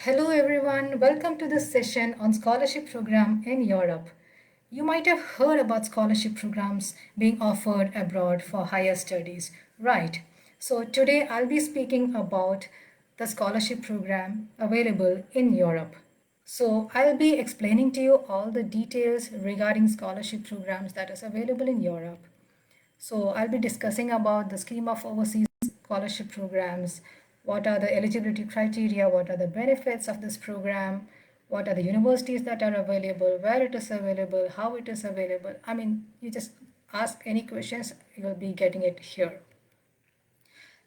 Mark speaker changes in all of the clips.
Speaker 1: Hello everyone, welcome to this session on scholarship program in Europe. You might have heard about scholarship programs being offered abroad for higher studies, right? So today I'll be speaking about the scholarship program available in Europe. So I'll be explaining to you all the details regarding scholarship programs that is available in Europe. So I'll be discussing about the scheme of overseas scholarship programs, what are the eligibility criteria, what are the benefits of this program, what are the universities that are available, where it is available, how it is available. I mean, you just ask any questions, you'll be getting it here.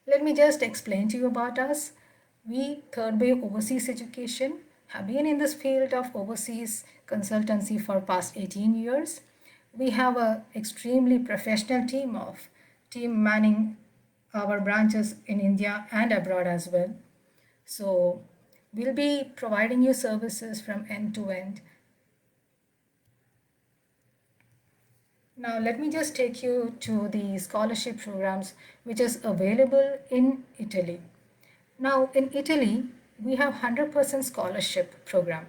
Speaker 1: Let me just explain to you about us. We, Third Wave Overseas Education, have been in this field of overseas consultancy for past 18 years. We have a extremely professional team manning our branches in India and abroad as well. So we'll be providing you services from end to end. Now let me just take you to the scholarship programs which is available in Italy. Now, in Italy, we have 100% scholarship program.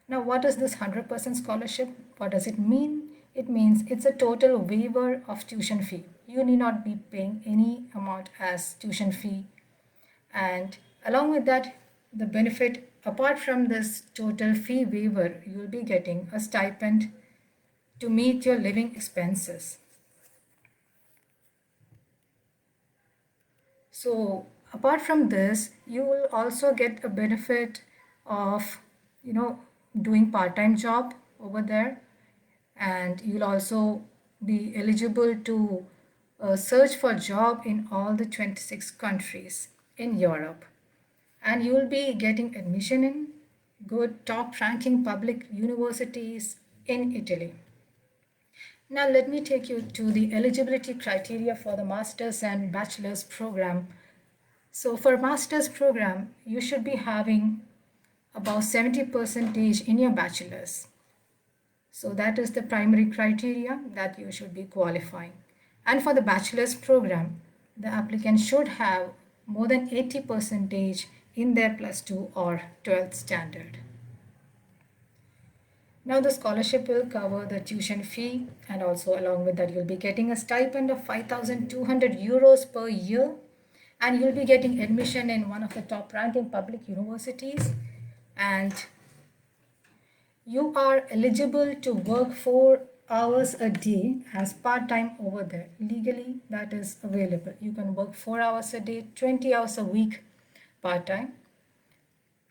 Speaker 1: Now, what is this 100% scholarship? What does it mean? It means it's a total waiver of tuition fee. You need not be paying any amount as tuition fee. And along with that, the benefit, apart from this total fee waiver, you will be getting a stipend to meet your living expenses. So apart from this, you will also get a benefit of, you know, doing part-time job over there, and you'll also be eligible to search for job in all the 26 countries in Europe. And you will be getting admission in good top ranking public universities in Italy. Now let me take you to the eligibility criteria for the master's and bachelor's program. So for master's program, you should be having about 70% in your bachelor's. So that is the primary criteria that you should be qualifying. And for the bachelor's program, the applicant should have more than 80% in their plus 2 or 12th standard. Now the scholarship will cover the tuition fee, and also along with that you'll be getting a stipend of 5,200 euros per year, and you'll be getting admission in one of the top ranking public universities, and you are eligible to work 4 hours a day as part-time over there. Legally that is available. You can work 4 hours a day, 20 hours a week part-time.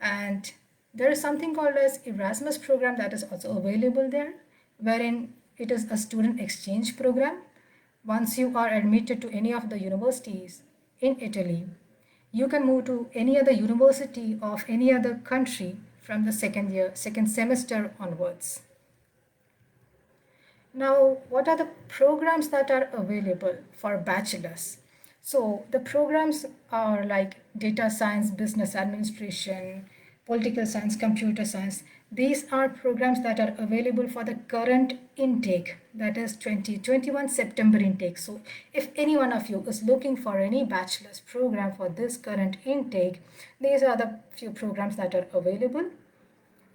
Speaker 1: And there is something called as Erasmus program that is also available there, wherein it is a student exchange program. Once you are admitted to any of the universities in Italy, you can move to any other university of any other country from the second semester onwards. Now, what are the programs that are available for bachelors? So the programs are like data science, business administration, political science, computer science. These are programs that are available for the current intake, that is 2021 September intake. So if any one of you is looking for any bachelor's program for this current intake, these are the few programs that are available.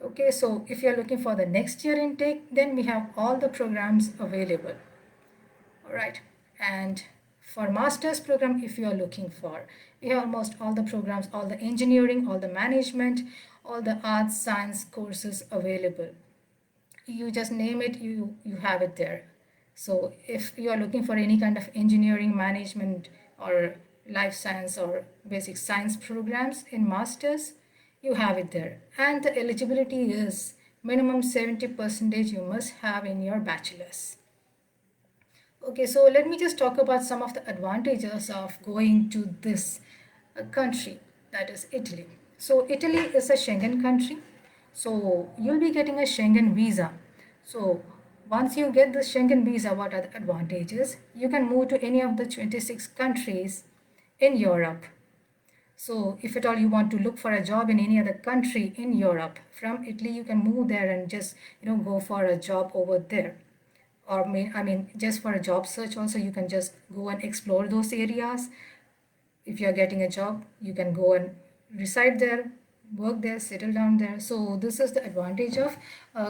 Speaker 1: Okay, so if you're looking for the next year intake, then we have all the programs available. All right, and for master's program, if you are looking for, we have almost all the programs, all the engineering, all the management, all the arts, science courses available. You just name it, you have it there. So if you are looking for any kind of engineering, management, or life science or basic science programs in masters, you have it there. And the eligibility is minimum 70% you must have in your bachelor's. Okay, so let me just talk about some of the advantages of going to this country, that is Italy. So Italy is a Schengen country, so you'll be getting a Schengen visa. So once you get the Schengen visa, what are the advantages? You can move to any of the 26 countries in Europe. So if at all you want to look for a job in any other country in Europe, from Italy you can move there and just go for a job over there. Or I mean just for a job search also, you can just go and explore those areas. If you're getting a job, you can go and reside there, work there, settle down there. So this is the advantage of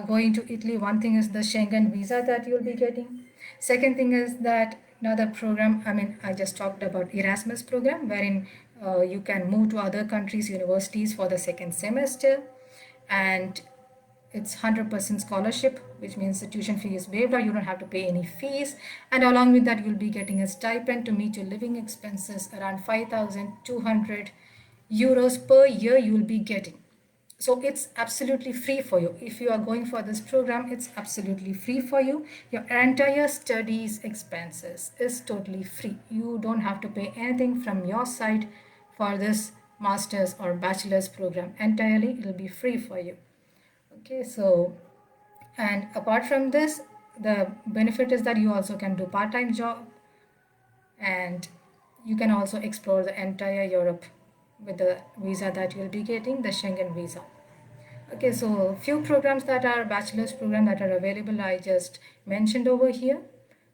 Speaker 1: going to Italy. One thing is the Schengen visa that you'll be getting. Second thing is that another program, I mean, I just talked about Erasmus program, wherein you can move to other countries, universities for the second semester, and it's 100% scholarship, which means the tuition fee is waived or you don't have to pay any fees. And along with that, you'll be getting a stipend to meet your living expenses around 5,200 euros per year you will be getting. So it's absolutely free for you. If you are going for this program, it's absolutely free for you. Your entire studies expenses is totally free. You don't have to pay anything from your side for this master's or bachelor's program. Entirely, it will be free for you. Okay, so and apart from this, the benefit is that you also can do part-time job, and you can also explore the entire Europe with the visa that you'll be getting, the Schengen visa. Okay, so few programs that are bachelor's program that are available, I just mentioned over here.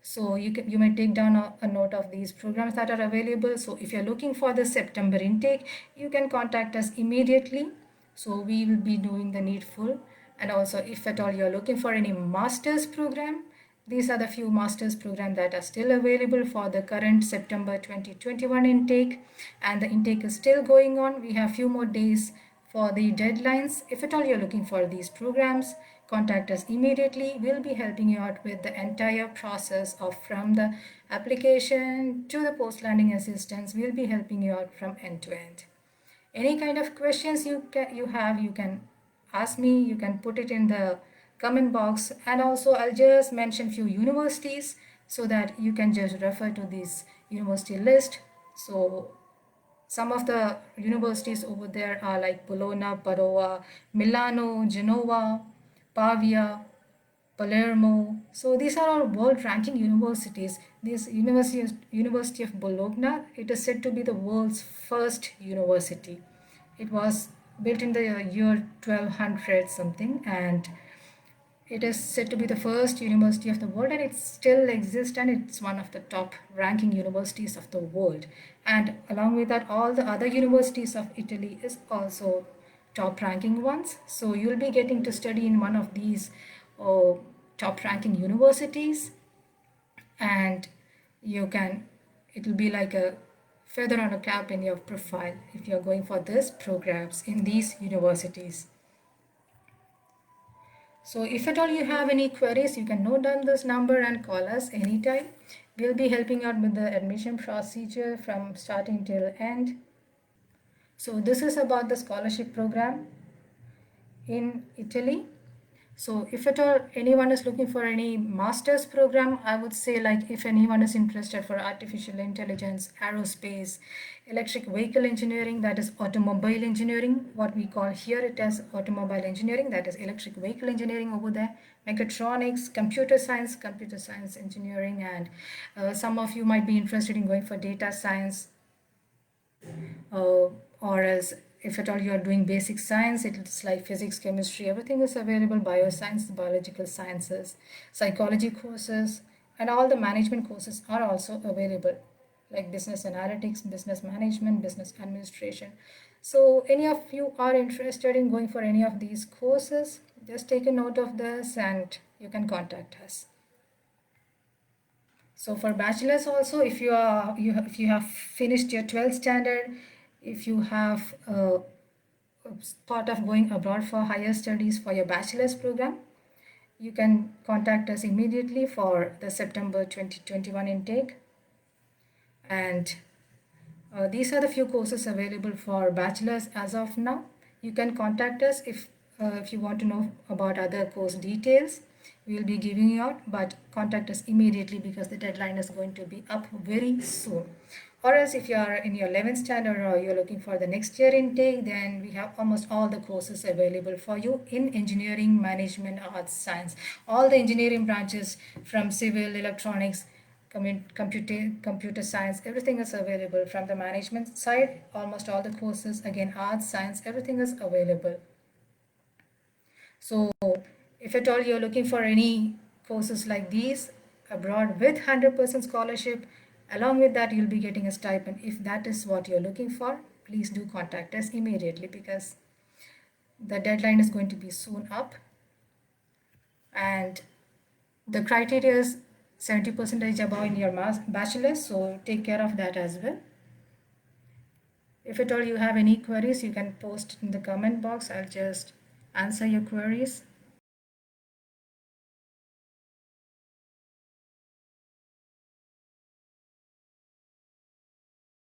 Speaker 1: So you may take down a note of these programs that are available. So if you're looking for the September intake, you can contact us immediately. So we will be doing the needful. And also if at all you're looking for any master's program, these are the few master's programs that are still available for the current September 2021 intake, and the intake is still going on. We have few more days for the deadlines. If at all you're looking for these programs, contact us immediately. We'll be helping you out with the entire process of from the application to the post-landing assistance. We'll be helping you out from end to end. Any kind of questions you can ask me. You can put it in the comment box, and also I'll just mention few universities so that you can just refer to this university list. So some of the universities over there are like Bologna, Padova, Milano, Genova, Pavia, Palermo. So these are all world-ranking universities. This University of Bologna, it is said to be the world's first university. It was built in the year 1200 something, and it is said to be the first university of the world, and it still exists, and it's one of the top ranking universities of the world. And along with that, all the other universities of Italy is also top ranking ones. So you'll be getting to study in one of these uh, top ranking universities, and you can, it will be like a feather on a cap in your profile if you're going for these programs in these universities. So if at all you have any queries, you can note down this number and call us anytime. We'll be helping out with the admission procedure from starting till end. So this is about the scholarship program in Italy. So if at all anyone is looking for any master's program, I would say, like, if anyone is interested for artificial intelligence, aerospace, electric vehicle engineering, that is automobile engineering, what we call here it as automobile engineering, that is electric vehicle engineering over there, mechatronics, computer science engineering, and some of you might be interested in going for data science, or as if at all you are doing basic science, it's like physics, chemistry, everything is available, bioscience, biological sciences, psychology courses, and all the management courses are also available, like business analytics, business management, business administration. So any of you are interested in going for any of these courses, just take a note of this and you can contact us. So for bachelor's also, if if you have finished your 12th standard, if you have thought of going abroad for higher studies for your bachelor's program, you can contact us immediately for the September 2021 intake. And these are the few courses available for bachelor's as of now. You can contact us if you want to know about other course details. We will be giving you out, but contact us immediately because the deadline is going to be up very soon. Or else if you are in your 11th standard or you're looking for the next year intake, then we have almost all the courses available for you in engineering, management, arts, science. All the engineering branches from civil, electronics, computer science, everything is available. From the management side, almost all the courses, again arts, science, everything is available. So if at all you're looking for any courses like these abroad with 100% scholarship, along with that you'll be getting a stipend. If that is what you're looking for, please do contact us immediately, because The deadline is going to be soon up, and the criteria is 70% above in your bachelor's, so take care of that as well. If at all you have any queries, you can post it in the comment box. I'll just answer your queries.